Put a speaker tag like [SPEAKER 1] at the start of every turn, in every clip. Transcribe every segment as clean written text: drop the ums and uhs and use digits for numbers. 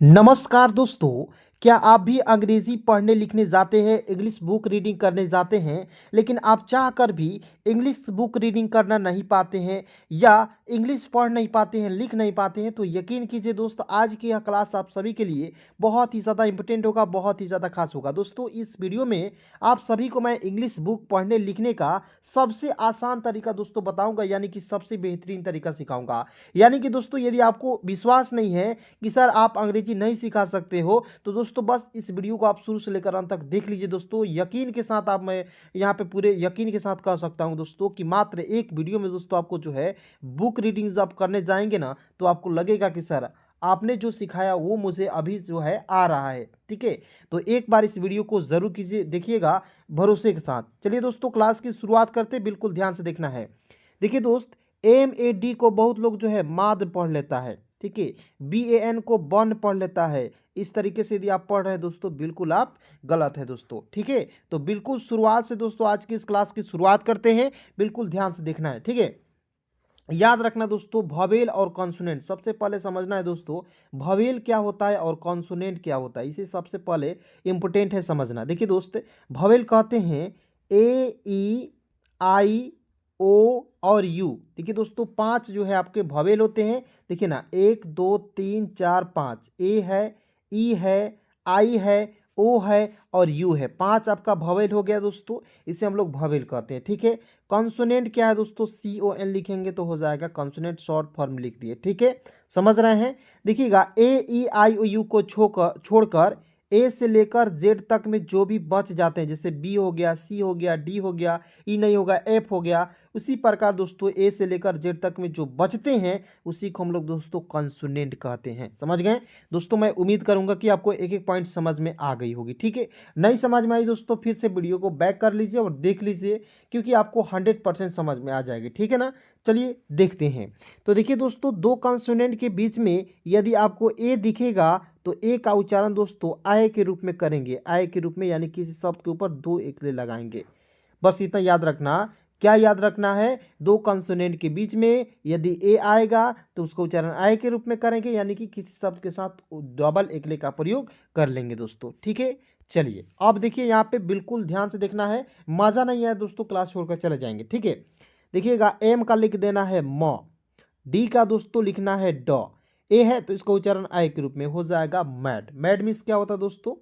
[SPEAKER 1] नमस्कार दोस्तों। क्या आप भी अंग्रेजी पढ़ने लिखने जाते हैं, इंग्लिश बुक रीडिंग करने जाते हैं, लेकिन आप चाहकर भी इंग्लिश बुक रीडिंग करना नहीं पाते हैं या इंग्लिश पढ़ नहीं पाते हैं, लिख नहीं पाते हैं? तो यकीन कीजिए दोस्तों, आज की यह क्लास आप सभी के लिए बहुत ही ज़्यादा इंपॉर्टेंट होगा, बहुत ही ज़्यादा खास होगा। दोस्तों, इस वीडियो में आप सभी को मैं इंग्लिश बुक पढ़ने लिखने का सबसे आसान तरीका दोस्तों बताऊंगा, यानी कि सबसे बेहतरीन तरीका सिखाऊंगा। यानी कि दोस्तों, यदि आपको विश्वास नहीं है कि सर आप अंग्रेजी नहीं सिखा सकते हो, तो दोस्तों बस इस वीडियो को आप शुरू से लेकर अंत तक देख लीजिए। दोस्तों, यकीन के साथ आप मैं यहाँ पे पूरे यकीन के साथ कह सकता हूँ दोस्तों कि मात्र एक वीडियो में दोस्तों आपको जो है बुक रीडिंग जब करने जाएंगे ना, तो आपको लगेगा कि सर आपने जो सिखाया वो मुझे अभी जो है आ रहा है। ठीक है, तो एक बार इस वीडियो को जरूर कीजिए, देखिएगा भरोसे के साथ। चलिए दोस्तों, क्लास की शुरुआत करते, बिल्कुल ध्यान से देखना है। देखिए दोस्त, MAD को बहुत लोग जो है माद पढ़ लेता है। ठीक है, BAN को बन पढ़ लेता है। इस तरीके से यदि आप पढ़ रहे हैं दोस्तों, बिल्कुल आप गलत है दोस्तों। ठीक है, तो बिल्कुल शुरुआत से दोस्तों आज की इस क्लास की शुरुआत करते हैं, बिल्कुल ध्यान से देखना है। ठीक है, याद रखना दोस्तों, भवेल और कॉन्सोनेंट सबसे पहले समझना है दोस्तों। भवेल क्या होता है और कॉन्सोनेंट क्या होता है, इसे सबसे पहले इंपॉर्टेंट है समझना। देखिए दोस्त, भवेल कहते हैं A E I O और यू। देखिए दोस्तों, पांच जो है आपके भवेल होते हैं। देखिए ना, 1 2 3 4 5। ए है, ई है, आई है, ओ है और यू है। पांच आपका भवेल हो गया दोस्तों, इसे हम लोग भवेल कहते हैं। ठीक है, कॉन्सोनेंट क्या है दोस्तों? CON लिखेंगे तो हो जाएगा कॉन्सोनेंट, शॉर्ट फॉर्म लिख दिए। ठीक है, समझ रहे हैं? देखिएगा, AE I O U को छोड़कर ए से लेकर जेड तक में जो भी बच जाते हैं, जैसे बी हो गया, सी हो गया, डी हो गया, ई नहीं होगा, एफ हो गया, उसी प्रकार दोस्तों ए से लेकर जेड तक में जो बचते हैं उसी को हम लोग दोस्तों कंसोनेंट कहते हैं। समझ गए दोस्तों? मैं उम्मीद करूंगा कि आपको एक एक पॉइंट समझ में आ गई होगी। ठीक है, नहीं समझ में आई दोस्तों, फिर से वीडियो को बैक कर लीजिए और देख लीजिए, क्योंकि आपको 100% समझ में आ जाएगी। ठीक है ना, चलिए देखते हैं। तो देखिए दोस्तों, दो कंसोनेंट के बीच में यदि आपको ए दिखेगा तो ए का उच्चारण दोस्तों आय के रूप में करेंगे, आय के रूप में, यानी किसी शब्द के ऊपर दो एकले लगाएंगे। बस इतना याद रखना। क्या याद रखना है? दो कंसोनेंट के बीच में यदि ए आएगा तो उसका उच्चारण आय के रूप में करेंगे, यानी कि किसी शब्द के साथ डबल एकले का प्रयोग कर लेंगे दोस्तों। ठीक है, चलिए अब देखिए, यहाँ पे बिल्कुल ध्यान से देखना है, मजा नहीं आया दोस्तों क्लास छोड़कर चले जाएंगे। ठीक है, देखिएगा, एम का लिख देना है म, डी का दोस्तों लिखना है ड, ए है तो इसका उच्चारण आय के रूप में हो जाएगा मैड। मैड मीन्स क्या होता है दोस्तों?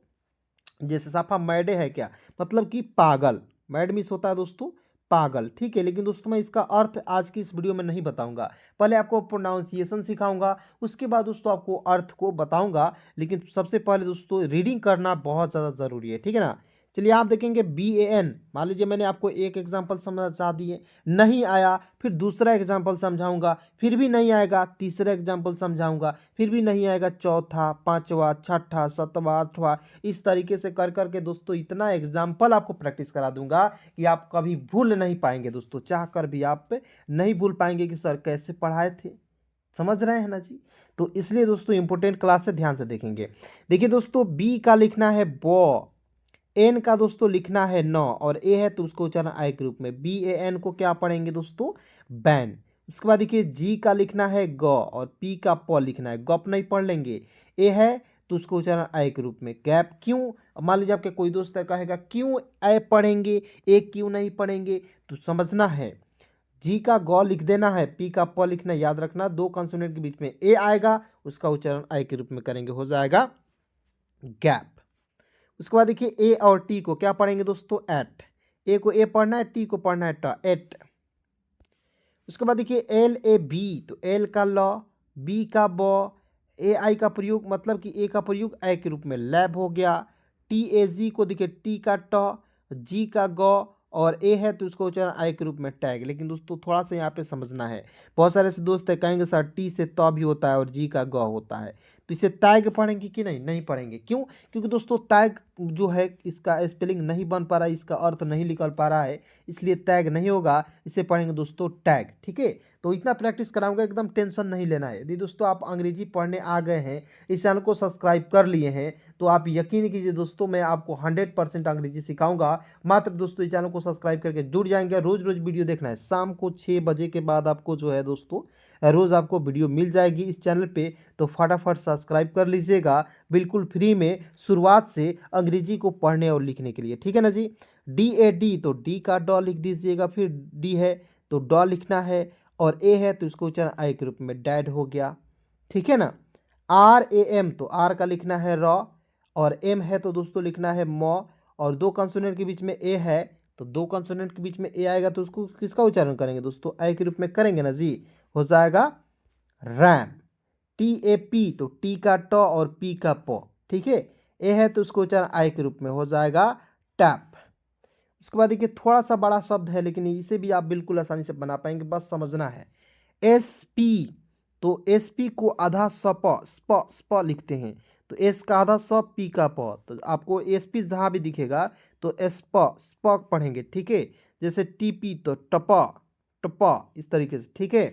[SPEAKER 1] जैसे साफा मैडे है क्या, मतलब कि पागल। मैड मीन्स होता है दोस्तों पागल। ठीक है, लेकिन दोस्तों मैं इसका अर्थ आज की इस वीडियो में नहीं बताऊंगा। पहले आपको प्रोनाउंसिएशन सिखाऊंगा, उसके बाद दोस्तों आपको अर्थ को बताऊंगा। लेकिन सबसे पहले दोस्तों रीडिंग करना बहुत ज़्यादा ज़रूरी है। ठीक है ना, चलिए आप देखेंगे BAN। मान लीजिए मैंने आपको एक एग्जांपल समझा दिए, नहीं आया, फिर दूसरा एग्जांपल समझाऊंगा, फिर भी नहीं आएगा, तीसरा एग्जांपल समझाऊंगा, फिर भी नहीं आएगा, चौथा, पांचवा, छठा, सातवां, आठवां, इस तरीके से कर करके दोस्तों इतना एग्जाम्पल आपको प्रैक्टिस करा दूंगा कि आप कभी भूल नहीं पाएंगे दोस्तों। चाह कर भी आप नहीं भूल पाएंगे कि सर कैसे पढ़ाए थे। समझ रहे हैं ना जी? तो इसलिए दोस्तों इंपॉर्टेंट क्लास है, ध्यान से देखेंगे। देखिए दोस्तों, बी का लिखना है बॉ, एन का दोस्तों लिखना है नौ, और ए है तो उसको उच्चारण आई के रूप में, BAN को क्या पढ़ेंगे दोस्तों? बैन। उसके बाद देखिए, जी का लिखना है ग और पी का प लिखना है, गप नहीं पढ़ लेंगे। ए है तो उसको उच्चारण आई के रूप में, गैप। क्यों? मान लीजिए आपके कोई दोस्त है, कहेगा क्यों ए पढ़ेंगे, ए क्यों नहीं पढ़ेंगे, तो समझना है, जी का ग लिख देना है, पी का प लिखना है। याद रखना, दो कंसोनेंट के बीच में ए आएगा, उसका उच्चारण आई के रूप में करेंगे, हो जाएगा गैप। उसके बाद देखिए, ए और टी को क्या पढ़ेंगे दोस्तों? एट। ए को ए पढ़ना है, टी को पढ़ना है ट, एट। उसके बाद देखिए, LAB, तो एल का ल, बी का ब, AI का प्रयोग, मतलब कि ए का प्रयोग आई के रूप में, लैब हो गया। TAG को देखिए, टी का ट, जी का ग, और ए है तो उसको उच्चारण आई के रूप में टैग। लेकिन दोस्तों थोड़ा सा यहाँ पे समझना है, बहुत सारे से दोस्त है कहेंगे सर टी से त भी होता है और जी का ग होता है, तो इसे तैग पढ़ेंगे कि नहीं? नहीं पढ़ेंगे। क्यों? क्योंकि दोस्तों तैग जो है इसका स्पेलिंग नहीं बन पा रहा है, इसका अर्थ नहीं निकल पा रहा है, इसलिए टैग नहीं होगा, इसे पढ़ेंगे दोस्तों टैग। ठीक है, तो इतना प्रैक्टिस कराऊंगा, एकदम टेंशन नहीं लेना है। यदि दोस्तों आप अंग्रेजी पढ़ने आ गए हैं, इस चैनल को सब्सक्राइब कर लिए हैं, तो आप यकीन कीजिए दोस्तों मैं आपको 100% अंग्रेजी सिखाऊंगा। मात्र दोस्तों इस चैनल को सब्सक्राइब करके जुड़ जाएंगे। रोज रोज वीडियो देखना है, शाम को 6 बजे के बाद आपको जो है दोस्तों रोज आपको वीडियो मिल जाएगी इस चैनल पे, तो फटाफट सब्सक्राइब कर लीजिएगा, बिल्कुल फ्री में, शुरुआत से अंग्रेजी को पढ़ने और लिखने के लिए। ठीक है ना जी। DAD तो डी का डॉ लिख दीजिएगा, फिर डी है तो डॉ लिखना है, और ए है तो इसको उच्चारण आई के रूप में डैड हो गया। ठीक है ना। RAM तो आर का लिखना है रॉ, और एम है तो दोस्तों लिखना है मॉ, और दो कंसोनेंट के बीच में ए है तो दो कंसोनेंट के बीच में ए आएगा तो उसको किसका उच्चारण करेंगे दोस्तों, आई के रूप में करेंगे ना जी, हो जाएगा रैम। TAP तो टी का ट और पी का प। ठीक है, ए है तो उसको उच्चारण आई के रूप में हो जाएगा टैप। उसके बाद देखिए थोड़ा सा बड़ा शब्द है, लेकिन इसे भी आप बिल्कुल आसानी से बना पाएंगे, बस समझना है। SP तो SP को आधा स्प लिखते हैं, तो एस का आधा स, पी का प, तो आपको SP जहाँ भी दिखेगा तो स्प पढ़ेंगे। ठीक है, जैसे TP तो टप इस तरीके से। ठीक है,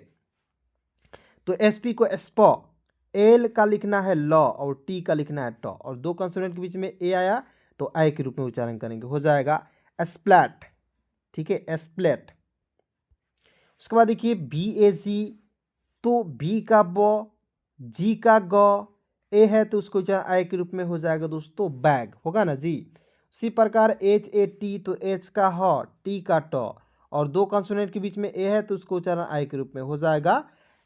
[SPEAKER 1] तो SP को स्प, एल का लिखना है ल और टी का लिखना है ट, और दो कंसोनेंट के बीच में ए आया तो आई के रूप में उच्चारण करेंगे, हो जाएगा स्प्लैट। ठीक है, स्प्लैट। उसके बाद देखिए BAG तो बी का ब, जी का ग, ए है तो उसको उच्चारण आई के रूप में हो जाएगा दोस्तों बैग, होगा ना जी। उसी प्रकार HAT तो एच का ह, टी का ट, और दो कंसोनेंट के बीच में ए है तो उसको उच्चारण आई के रूप में हो जाएगा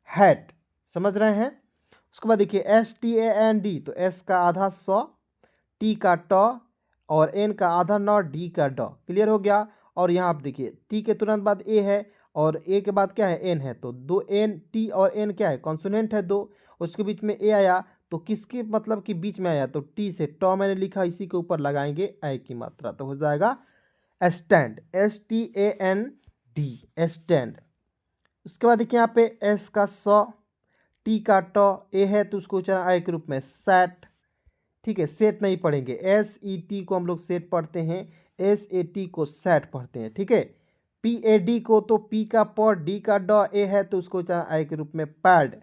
[SPEAKER 1] हैट। समझ रहे हैं। उसके बाद देखिए STAND तो एस का आधा स, टी का ट, और एन का आधा न, डी का ड। क्लियर हो गया। और यहाँ आप देखिए टी के तुरंत बाद ए है, और ए के बाद क्या है, एन है, तो दो एन, टी और एन क्या है, कॉन्सोनेंट है दो, उसके बीच में ए आया तो किसके मतलब कि बीच में आया, तो टी से ट मैंने लिखा, इसी के ऊपर लगाएंगे आई की मात्रा, तो हो जाएगा स्टैंड, STAND स्टैंड। उसके बाद देखिए यहाँ पे एस का स, टी का ट, ए है तो उसको उच्चारण आई के रूप में सेट। ठीक है, सेट नहीं पढ़ेंगे, SET को हम लोग सेट पढ़ते हैं, SAT को सेट पढ़ते हैं। ठीक है, PAD को तो पी का प, डी का ड, ए है तो उसको उच्चारण आई के रूप में पैड।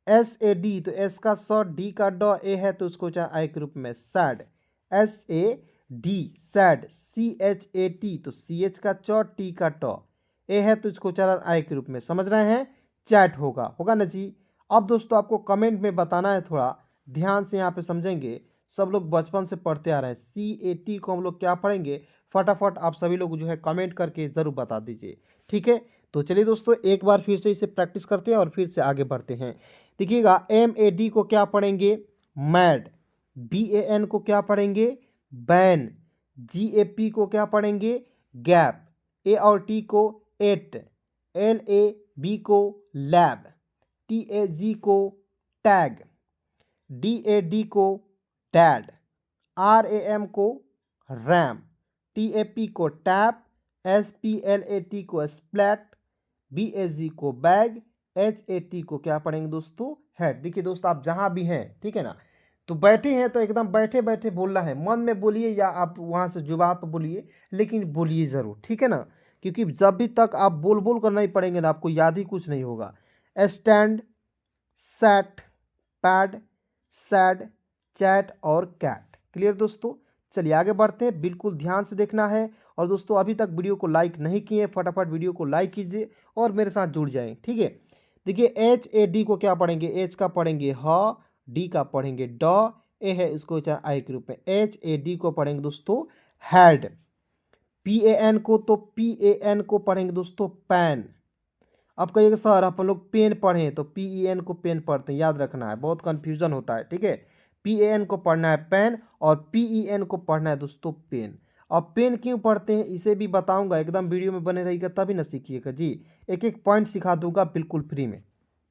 [SPEAKER 1] SAD तो एस का स, डी का ड, ए है तो उसको उच्चारण आई के रूप में सैड। SAD sad. CHAT तो CH का च, टी का ट, ए है तो इसको उच्चारण आई के रूप में, समझ रहे हैं, चैट होगा, होगा ना जी। अब दोस्तों आपको कमेंट में बताना है, थोड़ा ध्यान से यहाँ पे समझेंगे, सब लोग बचपन से पढ़ते आ रहे हैं, CAT को हम लोग क्या पढ़ेंगे, फटाफट आप सभी लोग जो है कमेंट करके ज़रूर बता दीजिए। ठीक है, तो चलिए दोस्तों एक बार फिर से इसे प्रैक्टिस करते हैं और फिर से आगे बढ़ते हैं। देखिएगा MAD को क्या पढ़ेंगे, मैड। BAN को क्या पढ़ेंगे, बैन। GAP को क्या पढ़ेंगे, गैप। A और T को एट। LAB को लैब। TAG को टैग। DAD को डैड। RAM को रैम। TAP को टैप। SPLAT को स्प्लैट। BAG को बैग। HAT को क्या पढ़ेंगे दोस्तों, हेड। देखिए दोस्तों आप जहां भी हैं, ठीक है ना, तो बैठे हैं तो एकदम बैठे बैठे बोलना है, मन में बोलिए या आप वहां से जुबान पर बोलिए, लेकिन बोलिए जरूर। ठीक है ना, क्योंकि जब भी तक आप बोल बोल कर नहीं पढ़ेंगे ना, आपको याद ही कुछ नहीं होगा। Stand, set, pad, sad, chat और कैट। क्लियर दोस्तों, चलिए आगे बढ़ते हैं, बिल्कुल ध्यान से देखना है। और दोस्तों अभी तक वीडियो को लाइक नहीं किए, फटाफट वीडियो को लाइक कीजिए और मेरे साथ जुड़ जाएं। ठीक है, देखिए HAD को क्या पढ़ेंगे, एच का पढ़ेंगे ह, डी का पढ़ेंगे ड, ए है इसको आई के रूप में, HAD को पढ़ेंगे दोस्तों हैड। PAN को तो PAN को पढ़ेंगे दोस्तों पैन। अब कहिएगा सर आप लोग पेन पढ़ें, तो PEN को पेन पढ़ते हैं, याद रखना है, बहुत कंफ्यूजन होता है। ठीक है, PAN को पढ़ना है पेन, और PEN को पढ़ना है दोस्तों पेन। अब पेन क्यों पढ़ते हैं इसे भी बताऊंगा, एकदम वीडियो में बने रहिएगा तभी ना सीखिएगा जी, एक एक पॉइंट सिखा दूंगा बिल्कुल फ्री में।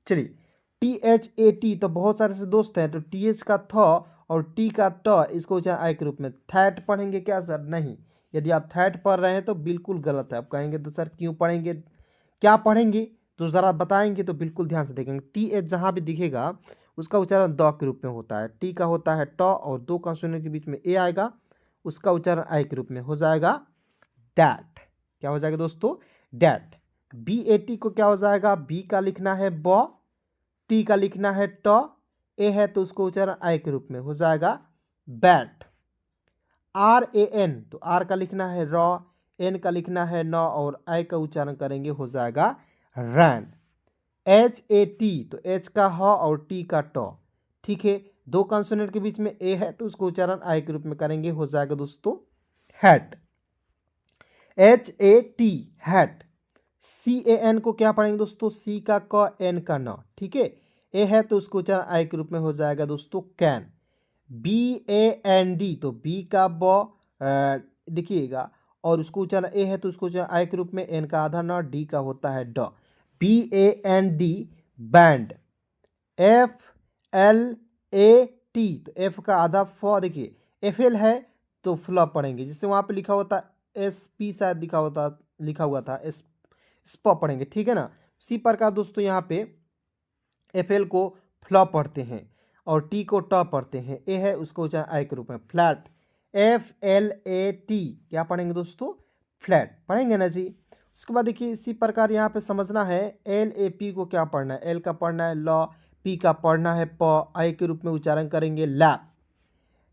[SPEAKER 1] चलिए THAT तो बहुत सारे से दोस्त हैं, तो TH का थ और T का ट, इसको आई के रूप में थैट पढ़ेंगे क्या सर, नहीं। यदि आप थैट पढ़ रहे हैं तो बिल्कुल गलत है। आप कहेंगे तो सर क्यों पढ़ेंगे, क्या पढ़ेंगे, तो ज़रा बताएंगे तो बिल्कुल ध्यान से देखेंगे। TH जहाँ भी दिखेगा उसका उच्चारण द के रूप में होता है, टी का होता है ट, और दो कंसोनेंट के बीच में ए आएगा उसका उच्चारण आई के रूप में हो जाएगा डैट। क्या हो जाएगा दोस्तों? डैट। BAT को क्या हो जाएगा? बी का लिखना है ब, टी का लिखना है ट, ए है तो उसको उच्चारण आई के रूप में हो जाएगा बैट। RAN तो आर का लिखना है र, एन का लिखना है न और आई का उच्चारण करेंगे हो जाएगा रैन। HAT तो एच का ह और टी का ट, ठीक है। दो कॉन्सोनेंट के बीच में ए है तो उसको उच्चारण आई के रूप में करेंगे हो जाएगा दोस्तों हैट। HAT hat. CAN को क्या पढ़ेंगे दोस्तों? सी का क, एन का न, ठीक है। ए है तो उसको उच्चारण आई के रूप में हो जाएगा दोस्तों कैन। BAND तो बी का ब देखिएगा और उसको उच्चारण ए है तो उसको उच्चारण आई के रूप में, एन का आधा न, डी का होता है ड। BAND band. FLAT तो एफ का आधा फ, देखिए FL है तो फ्लॉप पढ़ेंगे, जिससे वहां पे लिखा होता SP शायद लिखा हुआ था स्प पढ़ेंगे, ठीक है ना। इसी प्रकार दोस्तों यहाँ पे FL को फ्लॉप पढ़ते हैं और टी को ट पढ़ते हैं, ए है उसको उच्चारण आई के रूप में फ्लैट। FLAT क्या पढ़ेंगे दोस्तों? फ्लैट पढ़ेंगे ना जी। उसके बाद देखिए इसी प्रकार यहाँ पे समझना है LAP को क्या पढ़ना है? एल का पढ़ना है ल, पी का पढ़ना है प, आई के रूप में उच्चारण करेंगे लैप।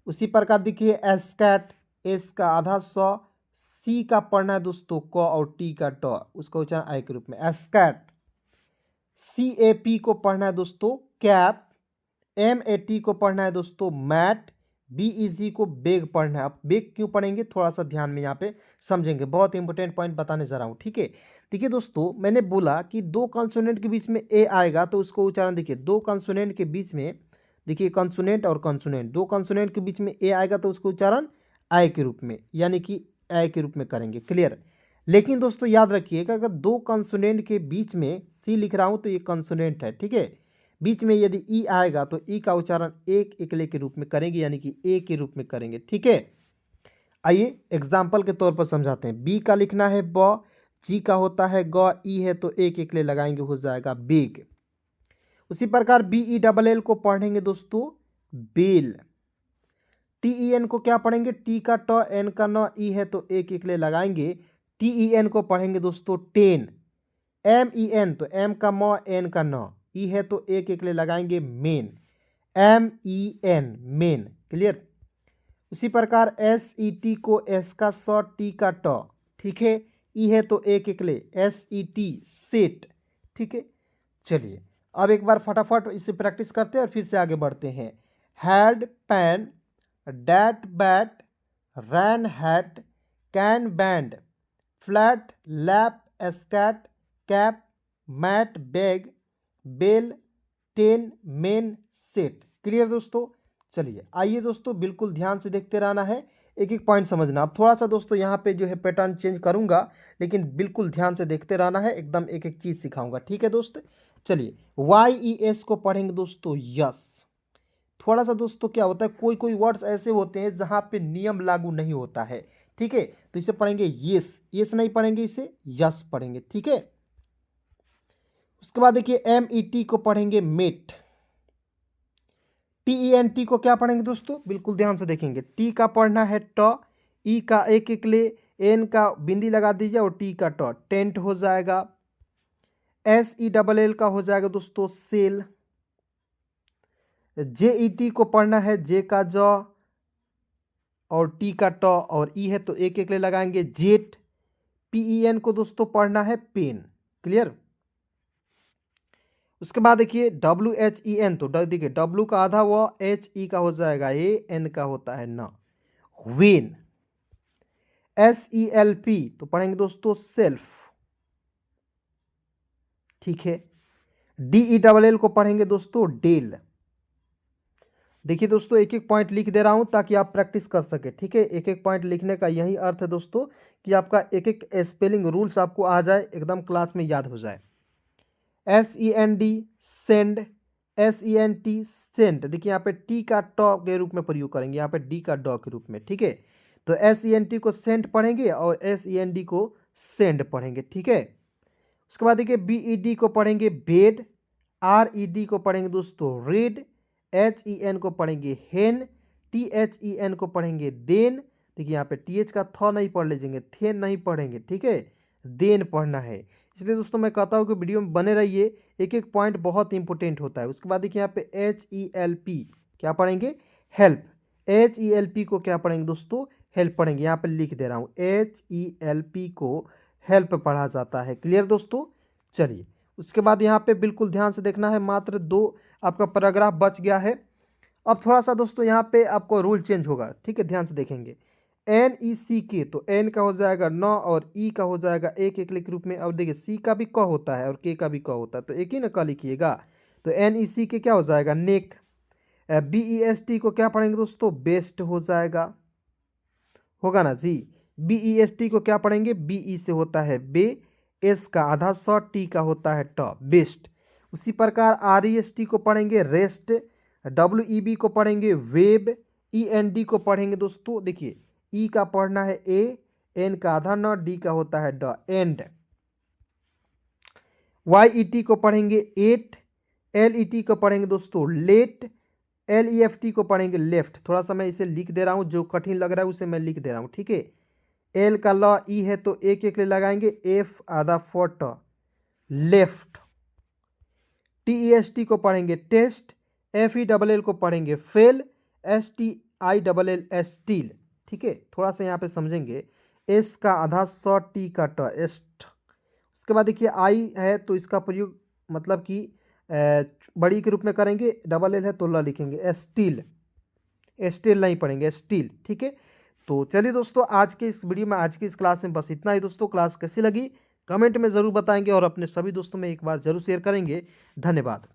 [SPEAKER 1] उसी प्रकार देखिए एस्कैट, एस का आधा स, सी का पढ़ना है दोस्तों क और टी का ट, उसका उच्चारण आई के रूप में एस्कैट। CAP को पढ़ना है दोस्तों कैप। MAT को पढ़ना है दोस्तों मैट। BEG को बेग पढ़ना है। आप बेग क्यों पढ़ेंगे थोड़ा सा ध्यान में यहाँ पे समझेंगे, बहुत इंपॉर्टेंट पॉइंट बताने जा रहा हूँ, ठीक है। देखिए दोस्तों मैंने बोला कि दो कॉन्सोनेंट के बीच में ए आएगा तो उसको उच्चारण देखिए, दो कॉन्सोनेंट के बीच में देखिए कॉन्सोनेंट और कॉन्सोनेंट, दो कॉन्सोनेंट के बीच में ए आएगा तो उसको उच्चारण आई के रूप में यानी कि आई के रूप में करेंगे, क्लियर। लेकिन दोस्तों याद रखिएगा अगर दो कॉन्सोनेंट के बीच में सी लिख रहा हूँ तो ये कॉन्सोनेंट है, ठीक है। बीच में यदि ई आएगा तो ई का उच्चारण एक इकले के रूप में करेंगे यानी कि ए के रूप में करेंगे, ठीक है। आइए एग्जाम्पल के तौर पर समझाते हैं। बी का लिखना है ब, जी का होता है ग, ई है तो एक इकले लगाएंगे हो जाएगा बेग। उसी प्रकार BELL को पढ़ेंगे दोस्तों बेल। TEN को क्या पढ़ेंगे? टी का ट, एन का न, ई है तो एक इकले लगाएंगे, TEN को पढ़ेंगे दोस्तों टेन। MEN तो एम का म, एन का न, ई है तो एक इकले लगाएंगे मेन, MEN मेन, क्लियर। उसी प्रकार SET को एस का स, टी का ट, ठीक है, ई है तो एक इकले SET सेट, ठीक है। चलिए अब एक बार फटाफट इसे प्रैक्टिस करते हैं और फिर से आगे बढ़ते हैं। Had pan, that bat, ran hat, can band, flat lap, scat cap, mat bag, bell, ten, men, set, clear दोस्तों। चलिए आइए दोस्तों बिल्कुल ध्यान से देखते रहना है, एक एक पॉइंट समझना। अब थोड़ा सा दोस्तों यहाँ पे जो है पैटर्न चेंज करूंगा लेकिन बिल्कुल ध्यान से देखते रहना है, एकदम एक एक चीज सिखाऊंगा, ठीक है दोस्त। चलिए YES को पढ़ेंगे दोस्तों यस। थोड़ा सा दोस्तों क्या होता है कोई कोई वर्ड्स ऐसे होते हैं जहां पे नियम लागू नहीं होता है, ठीक है, तो इसे पढ़ेंगे यस, यस नहीं पढ़ेंगे, इसे यस पढ़ेंगे, ठीक है। उसके बाद देखिए MET को पढ़ेंगे मेट। TENT को क्या पढ़ेंगे दोस्तों? बिल्कुल ध्यान से देखेंगे, टी का पढ़ना है ट, ई का एक इकले, एन का बिंदी लगा दीजिए और टी का ट, टेंट हो जाएगा। SELL का हो जाएगा दोस्तों सेल। JET को पढ़ना है जे का ज और टी का ट और ई है तो एक इकले लगाएंगे जेट। PEN को दोस्तों पढ़ना है पेन, क्लियर। उसके बाद देखिए WHEN तो देखिए W का आधा वो, HE का हो जाएगा ए, एन का होता है ना, वेन। SELF तो पढ़ेंगे दोस्तों सेल्फ, ठीक है। DELL को पढ़ेंगे दोस्तों डेल। देखिए दोस्तों एक एक पॉइंट लिख दे रहा हूं ताकि आप प्रैक्टिस कर सके, ठीक है। एक एक पॉइंट लिखने का यही अर्थ है दोस्तों कि आपका एक एक स्पेलिंग रूल्स आपको आ जाए, एकदम क्लास में याद हो जाए। SEND सेंड, SENT सेंट, देखिए यहाँ पे टी का ट के रूप में प्रयोग करेंगे, यहाँ पे डी का ड के रूप में, ठीक है। तो SENT को सेंट पढ़ेंगे और SEND को सेंड पढ़ेंगे, ठीक है। उसके बाद देखिए BED को पढ़ेंगे बेड, RED को पढ़ेंगे दोस्तों रेड, HEN को पढ़ेंगे हेन, THEN को पढ़ेंगे देन, देखिए यहाँ पे टीएच का थ नहीं पढ़ लीजिएंगे, थे नहीं पढ़ेंगे, ठीक है, देन पढ़ना है। इसलिए दोस्तों मैं कहता हूँ कि वीडियो में बने रहिए, एक एक पॉइंट बहुत इंपॉर्टेंट होता है। उसके बाद देखिए यहाँ पे HELP क्या पढ़ेंगे, हेल्प। HELP को क्या पढ़ेंगे दोस्तों, हेल्प पढ़ेंगे। यहाँ पे लिख दे रहा हूँ HELP को हेल्प पढ़ा जाता है। क्लियर दोस्तों, चलिए उसके बाद यहाँ पे बिल्कुल ध्यान से देखना है, मात्र 2 आपका पैराग्राफ बच गया है। अब थोड़ा सा दोस्तों यहाँ पे आपको रूल चेंज होगा, ठीक है, ध्यान से देखेंगे। NECK तो N का हो जाएगा न और E का हो जाएगा एक एक के रूप में। और देखिए C का भी क होता है और K का भी क होता है, तो एक ही ना क लिखिएगा। तो NECK क्या हो जाएगा, नेक। BEST को क्या पढ़ेंगे दोस्तों, बेस्ट हो जाएगा, होगा ना जी। BEST को क्या पढ़ेंगे, BE से होता है बे, S का आधा स, T का होता है ट, बेस्ट। उसी प्रकार REST को पढ़ेंगे रेस्ट, WEB को पढ़ेंगे वेब, END को पढ़ेंगे दोस्तों, देखिए E का पढ़ना है ए, N का आधा न, D का होता है ड, एंड। YET को पढ़ेंगे एट, LET को पढ़ेंगे दोस्तों लेट, LEFT को पढ़ेंगे लेफ्ट। थोड़ा सा मैं इसे लिख दे रहा हूँ, जो कठिन लग रहा है उसे मैं लिख दे रहा हूँ, ठीक है। L का ल E है तो एक एक ले लगाएंगे, F आधा फोट, लेफ्ट। TEST को पढ़ेंगे टेस्ट, FELL को पढ़ेंगे फेल, STILL स्टील, ठीक है। थोड़ा सा यहाँ पे समझेंगे, S का आधा स, T का ट, एस्ट। उसके बाद देखिए आई है तो इसका प्रयोग मतलब कि बड़ी के रूप में करेंगे, डबल एल है तो ल लिखेंगे, स्टील। स्टील नहीं पढ़ेंगे, स्टील, ठीक है। तो चलिए दोस्तों, आज के इस वीडियो में, आज की इस क्लास में बस इतना ही दोस्तों। क्लास कैसी लगी कमेंट में ज़रूर बताएंगे और अपने सभी दोस्तों में एक बार जरूर शेयर करेंगे। धन्यवाद।